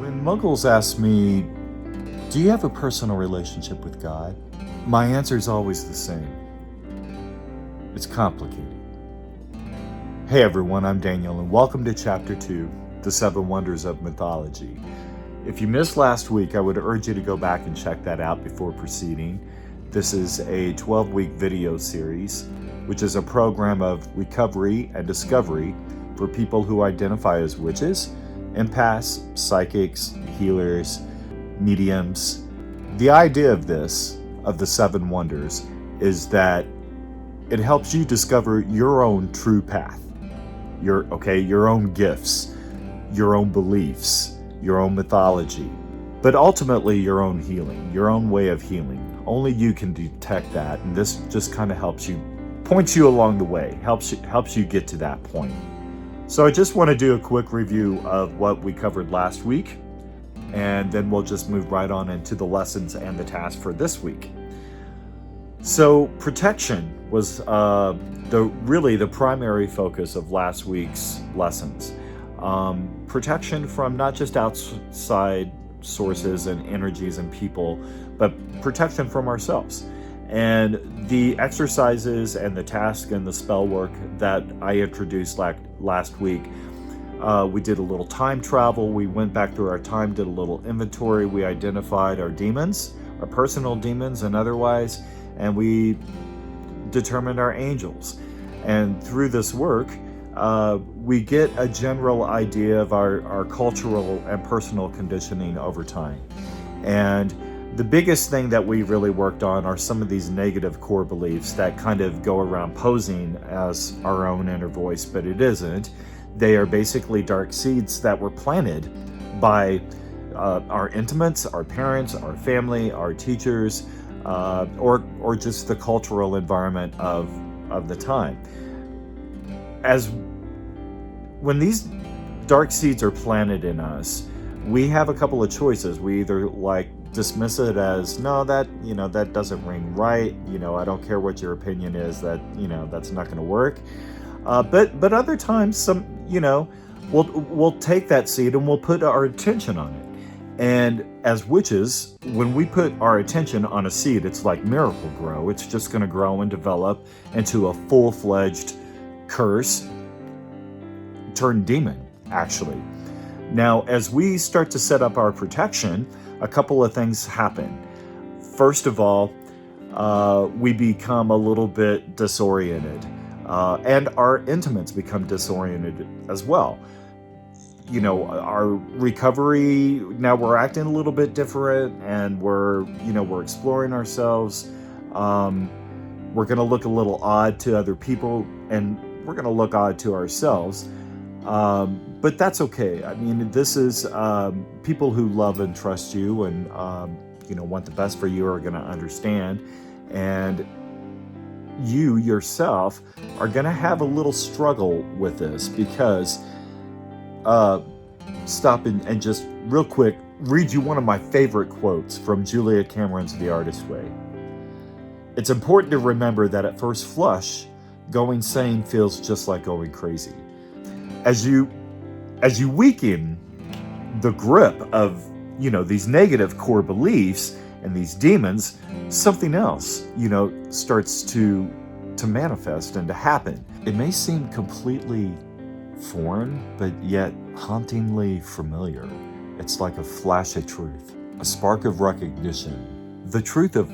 When Muggles ask me, do you have a personal relationship with God? My answer is always the same. It's complicated. Hey everyone, I'm Daniel and welcome to Chapter 2, The 7 Wonders of Mythology. If you missed last week, I would urge you to go back and check that out before proceeding. This is a 12-week video series, which is a program of recovery and discovery for people who identify as witches, empaths, psychics, healers, mediums. The idea of this, of the 7 wonders, is that it helps you discover your own true path, your own gifts, your own beliefs, your own mythology, but ultimately your own healing, your own way of healing. Only you can detect that, and this just kind of helps you, points you along the way, helps you get to that point. So I just want to do a quick review of what we covered last week, and then we'll just move right on into the lessons and the task for this week. So protection was the primary focus of last week's lessons. Protection from not just outside sources and energies and people, but protection from ourselves. And the exercises and the task and the spell work that I introduced last week, we did a little time travel. We went back through our time, did a little inventory. We identified our demons, our personal demons and otherwise, and we determined our angels. And through this work, we get a general idea of our cultural and personal conditioning over time. And the biggest thing that we really worked on are some of these negative core beliefs that kind of go around posing as our own inner voice, but it isn't. They are basically dark seeds that were planted by our intimates, our parents, our family, our teachers, or just the cultural environment of the time. When these dark seeds are planted in us, we have a couple of choices. We either dismiss it as, no, that doesn't ring right. I don't care what your opinion is, that's not going to work. But other times, we'll take that seed and we'll put our attention on it. And as witches, when we put our attention on a seed, it's like Miracle-Gro. It's just going to grow and develop into a full-fledged curse turned demon, actually. Now, as we start to set up our protection, a couple of things happen. First of all, we become a little bit disoriented, and our intimates become disoriented as well. Our recovery, now we're acting a little bit different, and we're exploring ourselves. We're going to look a little odd to other people, and we're going to look odd to ourselves. But that's okay. I mean, this is people who love and trust you and want the best for you are going to understand, and you yourself are going to have a little struggle with this because stop and just real quick read you one of my favorite quotes from Julia Cameron's The Artist's Way. It's important to remember that at first flush, going sane feels just like going crazy. As you weaken the grip of, these negative core beliefs and these demons, something else, starts to manifest and to happen. It may seem completely foreign, but yet hauntingly familiar. It's like a flash of truth, a spark of recognition. The truth of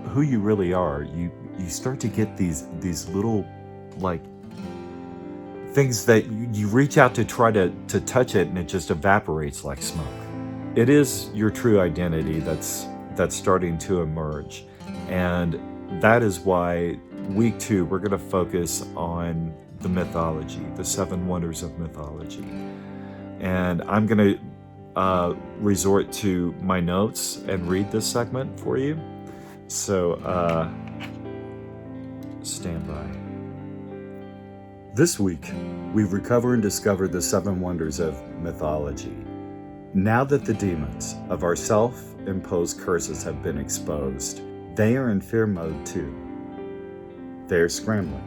who you really are, you start to get these little, things that you reach out to try to touch it, and it just evaporates like smoke. It is your true identity that's starting to emerge, and that is why week 2 we're going to focus on the mythology, the 7 wonders of mythology, and I'm going to resort to my notes and read this segment for you. So stand by. This week, we recover and discover the 7 wonders of mythology. Now that the demons of our self-imposed curses have been exposed, they are in fear mode too. They are scrambling.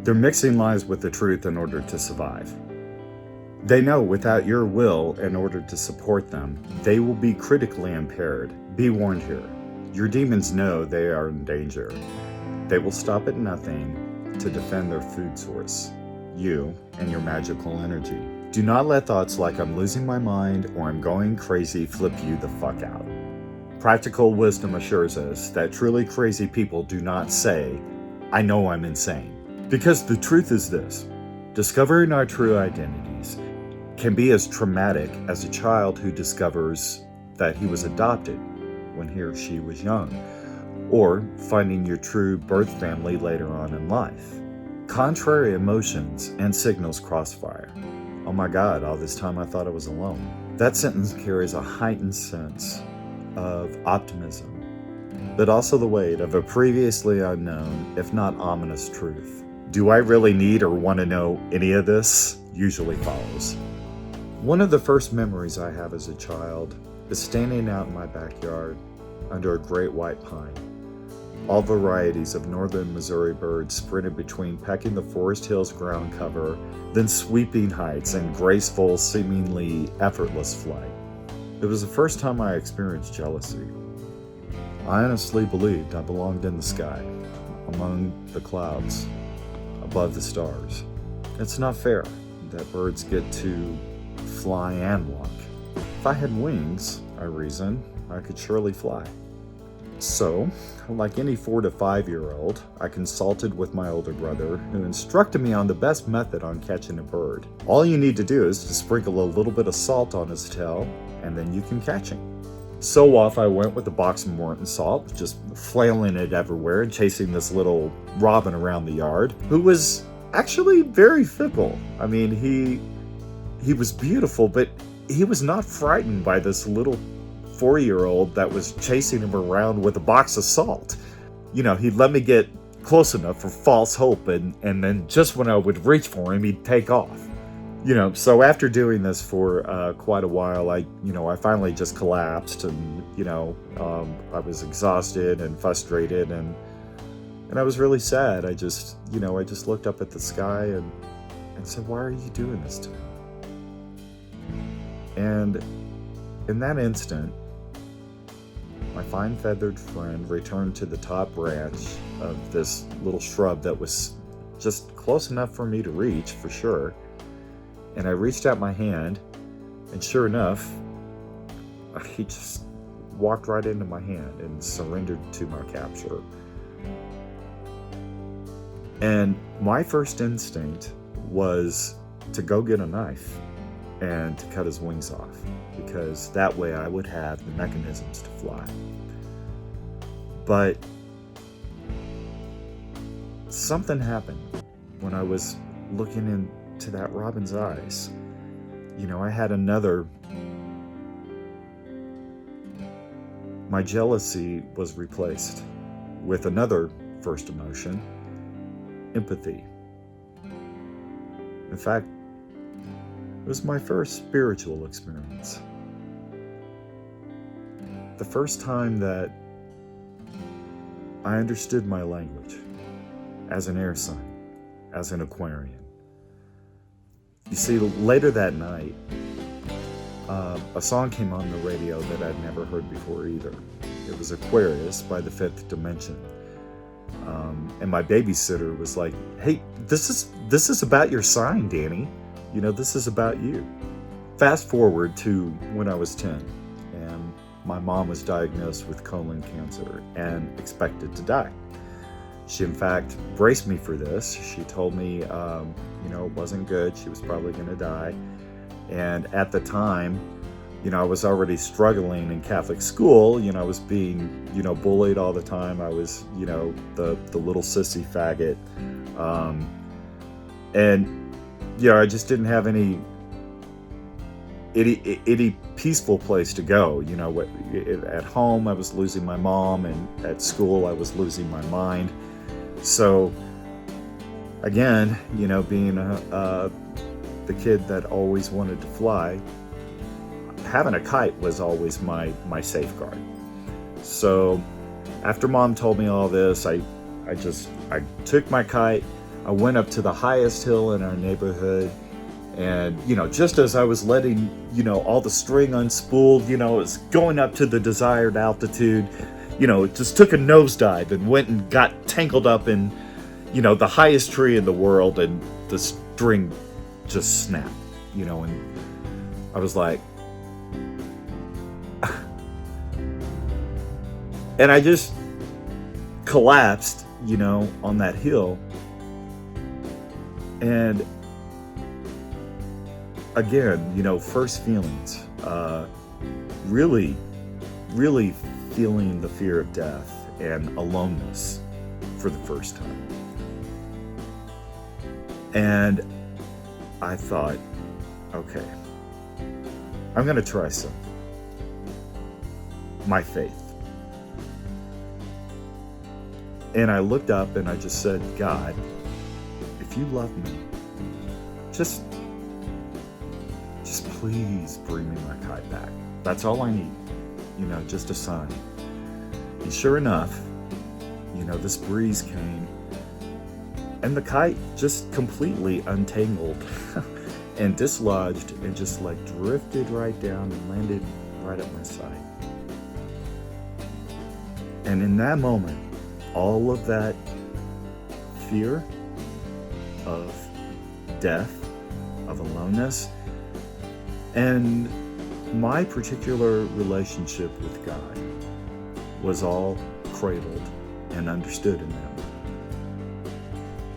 They're mixing lies with the truth in order to survive. They know without your will in order to support them, they will be critically impaired. Be warned here. Your demons know they are in danger. They will stop at nothing to defend their food source, you and your magical energy. Do not let thoughts like I'm losing my mind or I'm going crazy flip you the fuck out. Practical wisdom assures us that truly crazy people do not say, I know I'm insane. Because the truth is this, discovering our true identities can be as traumatic as a child who discovers that he was adopted when he or she was young, or finding your true birth family later on in life. Contrary emotions and signals crossfire. Oh my God, all this time I thought I was alone. That sentence carries a heightened sense of optimism, but also the weight of a previously unknown, if not ominous, truth. Do I really need or want to know any of this? Usually follows. One of the first memories I have as a child is standing out in my backyard under a great white pine. All varieties of northern Missouri birds sprinted between pecking the forest hill's ground cover, then sweeping heights and graceful, seemingly effortless flight. It was the first time I experienced jealousy. I honestly believed I belonged in the sky, among the clouds, above the stars. It's not fair that birds get to fly and walk. If I had wings, I reasoned, I could surely fly. So, like any 4 to 5 year old, I consulted with my older brother, who instructed me on the best method on catching a bird. All you need to do is to sprinkle a little bit of salt on his tail, and then you can catch him. So off I went with a box of Morton salt, just flailing it everywhere and chasing this little robin around the yard, who was actually very fickle. I mean, he was beautiful, but he was not frightened by this little 4-year-old that was chasing him around with a box of salt. You know, he'd let me get close enough for false hope, and then just when I would reach for him, he'd take off. You know, so after doing this for quite a while, I finally just collapsed, and I was exhausted and frustrated, and I was really sad. I just looked up at the sky and said, "Why are you doing this to me?" And in that instant, my fine feathered friend returned to the top branch of this little shrub that was just close enough for me to reach, for sure. And I reached out my hand, and sure enough, he just walked right into my hand and surrendered to my capture. And my first instinct was to go get a knife and to cut his wings off, because that way I would have the mechanisms to fly. But something happened when I was looking into that robin's eyes. I had my jealousy was replaced with another first emotion, empathy. In fact, it was my first spiritual experience. The first time that I understood my language as an air sign, as an Aquarian. You see, later that night, a song came on the radio that I'd never heard before either. It was Aquarius by the Fifth Dimension. And my babysitter was like, "Hey, this is about your sign, Danny. This is about you." Fast forward to when I was 10, and my mom was diagnosed with colon cancer and expected to die. She, in fact, braced me for this. She told me, it wasn't good. She was probably going to die. And at the time, I was already struggling in Catholic school. I was being, bullied all the time. I was, the little sissy faggot. I just didn't have any peaceful place to go. At home I was losing my mom, and at school I was losing my mind. So again, being the kid that always wanted to fly, having a kite was always my safeguard. So after Mom told me all this, I took my kite, I went up to the highest hill in our neighborhood, And, just as I was letting, all the string unspooled, it was going up to the desired altitude, it just took a nosedive and went and got tangled up in, the highest tree in the world, and the string just snapped, and I was like, and I just collapsed, on that hill. And again, first feelings, really, really feeling the fear of death and aloneness for the first time. And I thought, okay, I'm going to try some. My faith. And I looked up and I just said, God, if you love me, just please bring me my kite back. That's all I need, just a sign. And sure enough, this breeze came and the kite just completely untangled and dislodged and just drifted right down and landed right at my side. And in that moment, all of that fear of death, of aloneness, and my particular relationship with God was all cradled and understood in that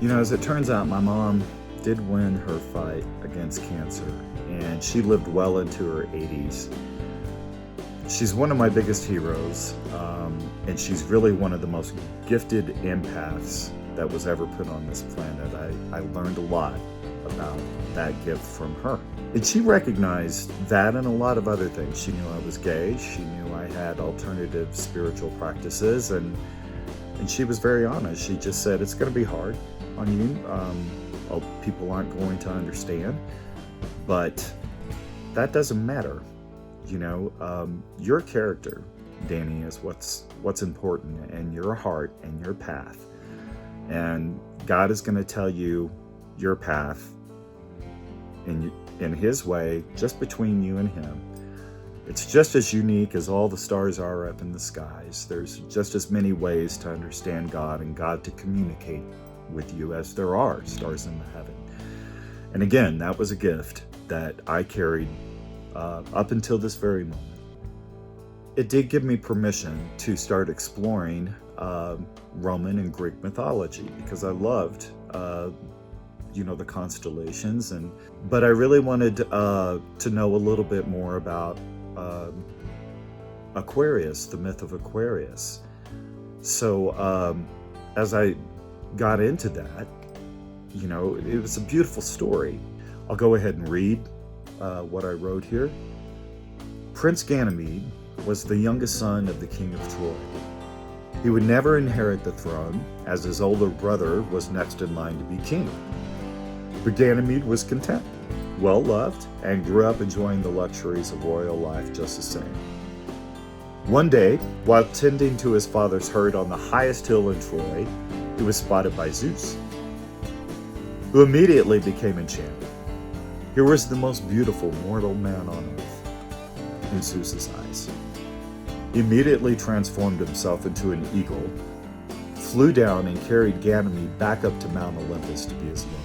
moment. As it turns out, my mom did win her fight against cancer, and she lived well into her 80s. She's one of my biggest heroes, and she's really one of the most gifted empaths that was ever put on this planet. I learned a lot about that gift from her. And she recognized that and a lot of other things. She knew I was gay. She knew I had alternative spiritual practices, and she was very honest. She just said, it's going to be hard on you. People aren't going to understand, but that doesn't matter. Your character, Danny, is what's important, and your heart and your path. And God is going to tell you your path in His way, just between you and Him. It's just as unique as all the stars are up in the skies. There's just as many ways to understand God and God to communicate with you as there are stars in the heaven. And again, that was a gift that I carried up until this very moment. It did give me permission to start exploring Roman and Greek mythology, because I loved the constellations, but I really wanted to know a little bit more about Aquarius, the myth of Aquarius. So as I got into that, it was a beautiful story. I'll go ahead and read what I wrote here. Prince Ganymede was the youngest son of the king of Troy. He would never inherit the throne, as his older brother was next in line to be king. But Ganymede was content, well loved, and grew up enjoying the luxuries of royal life just the same. One day, while tending to his father's herd on the highest hill in Troy, he was spotted by Zeus, who immediately became enchanted. Here was the most beautiful mortal man on earth in Zeus's eyes. He immediately transformed himself into an eagle, flew down and carried Ganymede back up to Mount Olympus to be his lover.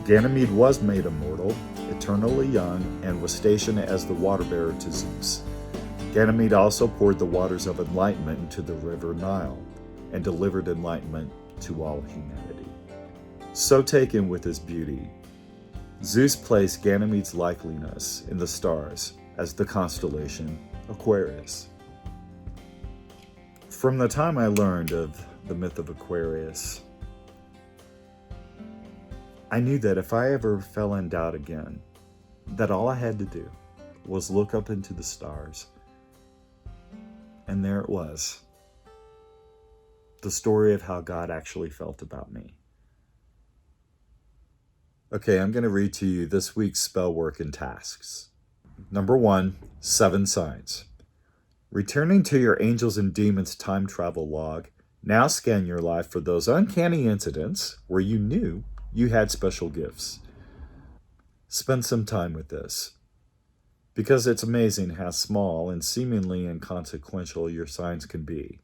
Ganymede was made immortal, eternally young, and was stationed as the water bearer to Zeus. Ganymede also poured the waters of enlightenment into the river Nile and delivered enlightenment to all humanity. So taken with his beauty, Zeus placed Ganymede's likeness in the stars as the constellation Aquarius. From the time I learned of the myth of Aquarius, I knew that if I ever fell in doubt again, that all I had to do was look up into the stars, and there it was, the story of how God actually felt about me. Okay, I'm going to read to you this week's spell work and tasks. Number 1, 7 signs. Returning to your Angels and Demons time travel log, now scan your life for those uncanny incidents where you knew you had special gifts. Spend some time with this, because it's amazing how small and seemingly inconsequential your signs can be.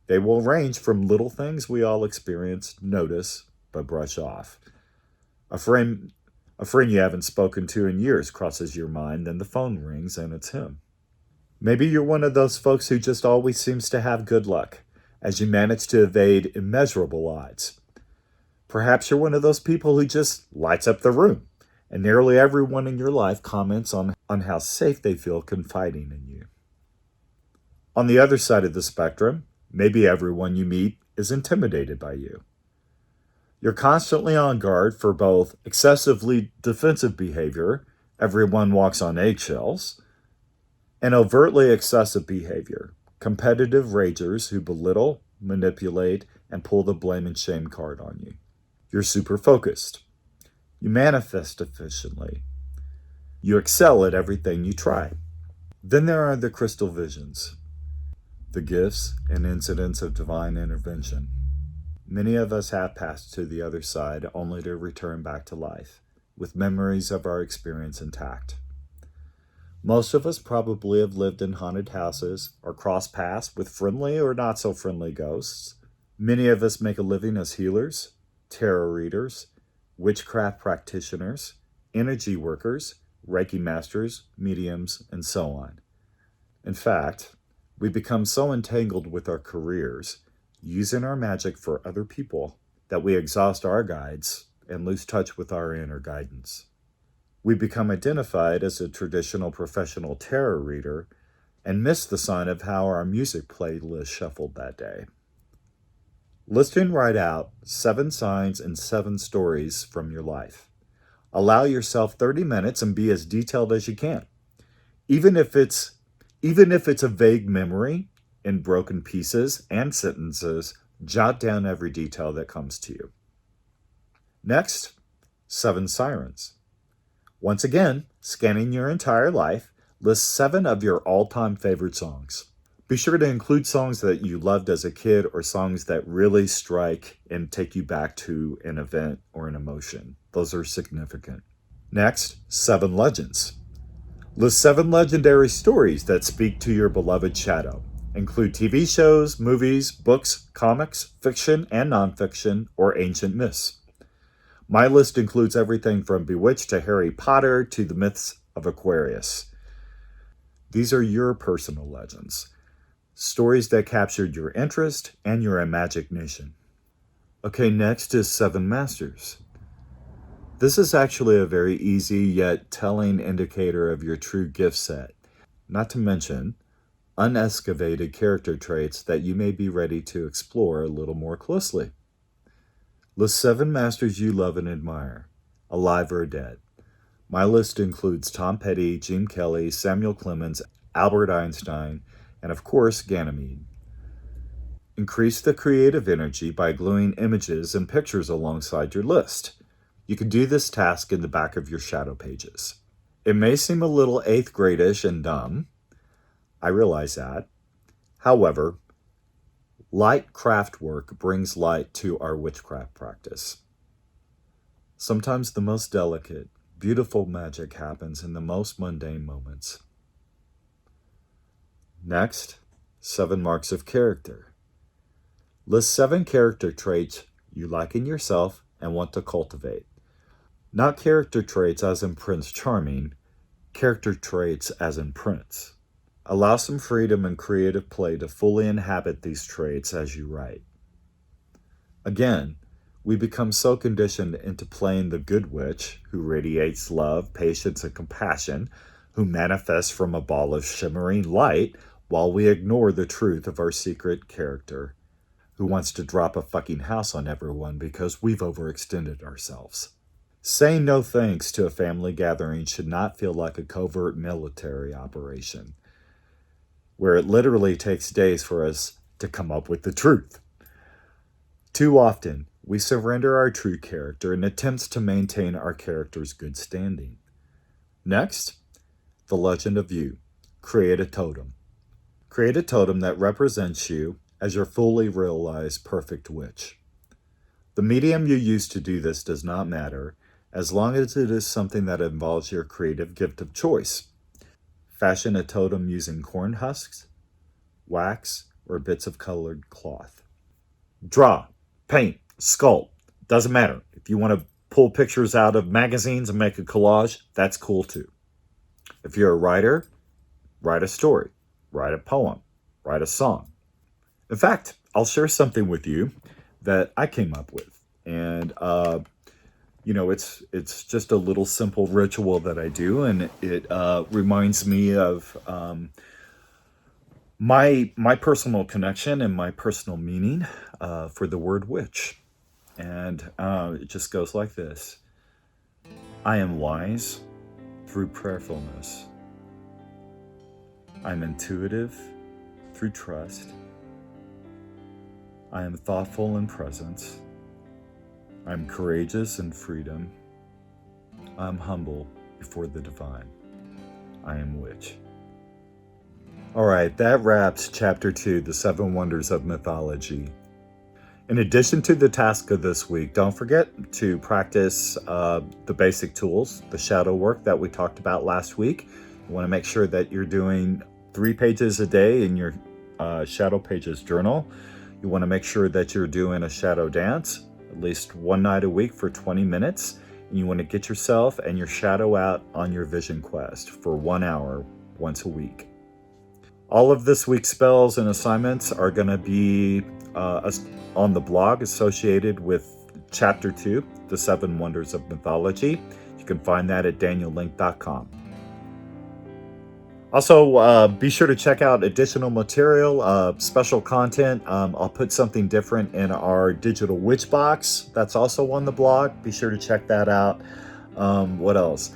They will range from little things we all experience, notice, but brush off. A friend you haven't spoken to in years crosses your mind, then the phone rings and it's him. Maybe you're one of those folks who just always seems to have good luck, as you manage to evade immeasurable odds. Perhaps you're one of those people who just lights up the room, and nearly everyone in your life comments on how safe they feel confiding in you. On the other side of the spectrum, maybe everyone you meet is intimidated by you. You're constantly on guard for both excessively defensive behavior, everyone walks on eggshells, and overtly excessive behavior, competitive ragers who belittle, manipulate, and pull the blame and shame card on you. You're super focused. You manifest efficiently. You excel at everything you try. Then there are the crystal visions, the gifts and incidents of divine intervention. Many of us have passed to the other side only to return back to life, with memories of our experience intact. Most of us probably have lived in haunted houses or crossed paths with friendly or not so friendly ghosts. Many of us make a living as healers, tarot readers, witchcraft practitioners, energy workers, Reiki masters, mediums, and so on. In fact, we become so entangled with our careers, using our magic for other people, that we exhaust our guides and lose touch with our inner guidance. We become identified as a traditional professional tarot reader and miss the sign of how our music playlist shuffled that day. Listing right out 7 signs and 7 stories from your life. Allow yourself 30 minutes and be as detailed as you can. Even if it's a vague memory in broken pieces and sentences, jot down every detail that comes to you. Next, 7 sirens. Once again, scanning your entire life, list 7 of your all-time favorite songs. Be sure to include songs that you loved as a kid or songs that really strike and take you back to an event or an emotion. Those are significant. Next, 7 legends. List 7 legendary stories that speak to your beloved shadow. Include TV shows, movies, books, comics, fiction and nonfiction, or ancient myths. My list includes everything from Bewitched to Harry Potter to the myths of Aquarius. These are your personal legends. Stories that captured your interest and your imagination. Okay, next is 7 masters. This is actually a very easy yet telling indicator of your true gift set, not to mention unexcavated character traits that you may be ready to explore a little more closely. List 7 masters you love and admire, alive or dead. My list includes Tom Petty, Gene Kelly, Samuel Clemens, Albert Einstein, and of course, Ganymede. Increase the creative energy by gluing images and pictures alongside your list. You can do this task in the back of your shadow pages. It may seem a little 8th grade-ish and dumb. I realize that. However, light craft work brings light to our witchcraft practice. Sometimes the most delicate, beautiful magic happens in the most mundane moments. Next, 7 marks of character. List 7 character traits you like in yourself and want to cultivate. Not character traits as in Prince Charming, character traits as in Prince. Allow some freedom and creative play to fully inhabit these traits as you write. Again, we become so conditioned into playing the good witch who radiates love, patience, and compassion, who manifests from a ball of shimmering light, while we ignore the truth of our secret character, who wants to drop a fucking house on everyone because we've overextended ourselves. Saying no thanks to a family gathering should not feel like a covert military operation, where it literally takes days for us to come up with the truth. Too often, we surrender our true character in attempts to maintain our character's good standing. Next, the legend of you. Create a totem. Create a totem that represents you as your fully realized perfect witch. The medium you use to do this does not matter, as long as it is something that involves your creative gift of choice. Fashion a totem using corn husks, wax, or bits of colored cloth. Draw, paint, sculpt, doesn't matter. If you want to pull pictures out of magazines and make a collage, that's cool too. If you're a writer, write a story, write a poem, write a song. In fact, I'll share something with you that I came up with. And, it's just a little simple ritual that I do, and it reminds me of my personal connection and my personal meaning for the word witch. And it just goes like this. I am wise through prayerfulness. I'm intuitive through trust. I am thoughtful in presence. I'm courageous in freedom. I'm humble before the divine. I am witch. All right, that wraps Chapter 2, The 7 Wonders of Mythology. In addition to the task of this week, don't forget to practice the basic tools, the shadow work that we talked about last week. You want to make sure that you're doing 3 pages a day in your Shadow Pages journal. You want to make sure that you're doing a shadow dance at least one night a week for 20 minutes. And you want to get yourself and your shadow out on your vision quest for 1 hour once a week. All of this week's spells and assignments are going to be on the blog associated with Chapter 2, The 7 Wonders of Mythology. You can find that at daniellink.com. Also, be sure to check out additional material, special content. I'll put something different in our digital witch box. That's also on the blog. Be sure to check that out. What else?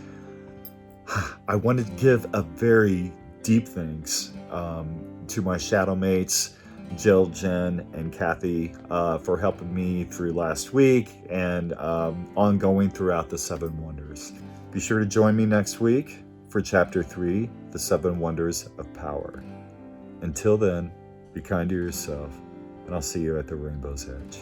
I wanted to give a very deep thanks to my shadow mates, Jill, Jen, and Kathy, for helping me through last week and ongoing throughout the 7 Wonders. Be sure to join me next week for Chapter 3, The 7 Wonders of Power. Until then, be kind to yourself, and I'll see you at the rainbow's edge.